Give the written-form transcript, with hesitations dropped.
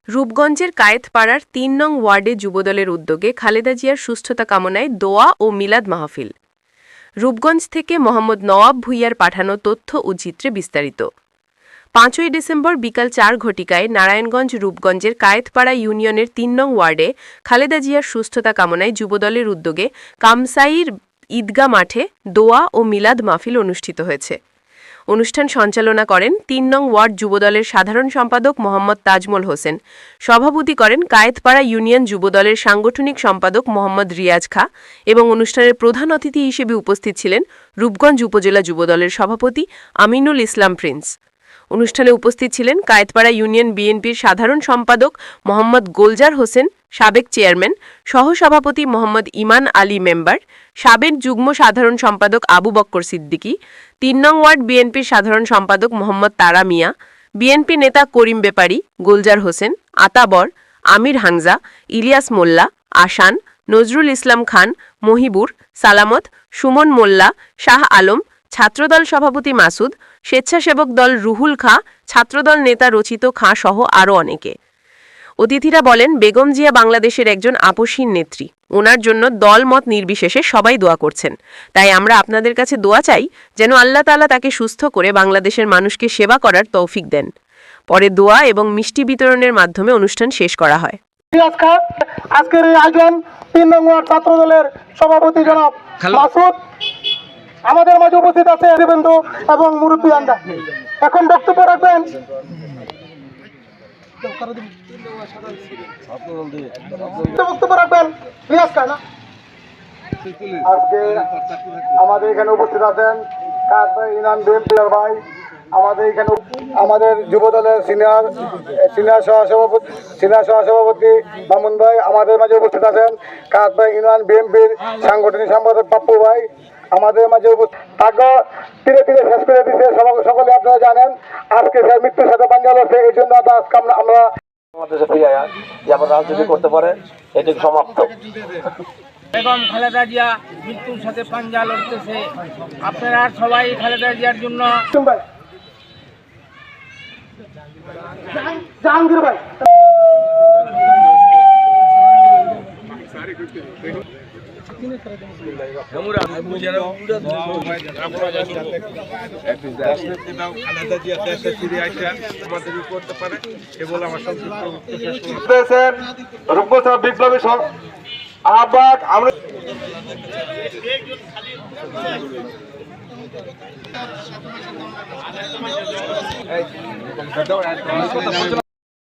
রূপগঞ্জের কায়েতপাড়ার ৩ নং ওয়ার্ডে যুবদলের উদ্যোগে খালেদা জিয়ার সুস্থতা কামনায় দোয়া ও মিলাদ মাহফিল। রূপগঞ্জ থেকে মোহাম্মদ নওয়াব ভূঁইয়ার পাঠানো তথ্য ও চিত্রে বিস্তারিত। ৫ই ডিসেম্বর বিকাল ৪ ঘটিকায় নারায়ণগঞ্জ রূপগঞ্জের কায়েতপাড়া ইউনিয়নের ৩ নং ওয়ার্ডে খালেদা জিয়ার সুস্থতা কামনায় যুবদলের উদ্যোগে কামসাইর ঈদগাহ মাঠে দোয়া ও মিলাদ মাহফিল অনুষ্ঠিত হয়েছে। অনুষ্ঠান সঞ্চালনা করেন ৩ নং ওয়ার্ড যুবদলের সাধারণ সম্পাদক মোহাম্মদ তাজমল হোসেন। সভাপতি করেন কায়েতপাড়া ইউনিয়ন যুবদলের সাংগঠনিক সম্পাদক মোহাম্মদ রিয়াজ খা এবং অনুষ্ঠানের প্রধান অতিথি হিসেবে উপস্থিত ছিলেন রূপগঞ্জ উপজেলা যুবদলের সভাপতি আমিনুল ইসলাম প্রিন্স। অনুষ্ঠানে উপস্থিত ছিলেন কায়েতপাড়া ইউনিয়ন বিএনপির সাধারণ সম্পাদক মোহাম্মদ গোলজার হোসেন, সাবেক চেয়ারম্যান, সহসভাপতি মোহাম্মদ ইমান আলী মেম্বার, সাবেক যুগ্ম সাধারণ সম্পাদক আবু বক্কর সিদ্দিকী, ৩ নং ওয়ার্ড বিএনপির সাধারণ সম্পাদক মোহাম্মদ তারা মিয়া, বিএনপি নেতা করিম বেপারী, গোলজার হোসেন, আতাবর, আমির হামজা, ইলিয়াস মোল্লা, আসান, নজরুল ইসলাম খান, মহিবুর, সালামত, সুমন মোল্লা, শাহ আলম, ছাত্রদল সভাপতি মাসুদ, স্বেচ্ছাসেবক দল রুহুল খাঁ, ছাত্রদল নেতা রচিত খাঁ সহ আরও অনেকে। অতিথিরা বলেন, বেগম জিয়া বাংলাদেশের একজন আপসহীন নেত্রী। ওনার জন্য দল মত নির্বিশেষে সবাই দোয়া করছেন। তাই আমরা আপনাদের কাছে দোয়া চাই যেন আল্লাহ তাআলা তাকে সুস্থ করে বাংলাদেশের মানুষকে সেবা করার তৌফিক দেন। পরে দোয়া এবং মিষ্টি বিতরণের মাধ্যমে অনুষ্ঠান শেষ করা হয়। আজকের এই আয়োজন ৩ নং ওয়ার্ড ছাত্রদলের সভাপতি জনাব মাসুদ আমাদের মাঝে উপস্থিত আছে বন্ধু এবং মুরব্বী আন্দা। এখন বক্তব্য রাখবেন রিয়াজ খান। আজকে আমাদের এখানে উপস্থিত আছেন ভাই, আমাদের এখানে আমাদের যুবদলের সিনিয়র সহসভাপতি মামুন ভাই আমাদের মাঝে উপস্থিত আছেন। কাজবাই ইউনিয়ন বিএনপির সাংগঠনিক সম্পাদক পাপ্পু ভাই আমাদের মাঝে ধীরে ধীরে শেষ করে দিচ্ছে। সকলে আপনারা জানেন আজকে সে মৃত্যুর সাথে পাঞ্জা লড়ছে, এই জন্য আজকে আমরা যেমন রাজনীতি করতে পারে এটুকু সমাপ্ত। বেগম খালেদা জিয়া মৃত্যুর সাথে পাঞ্জা লড়তেছে। আপনারা সবাই খালেদা জিয়ার জন্য জাহাঙ্গীর ভাই বিপ্লবী আহ্বায়ক আমরা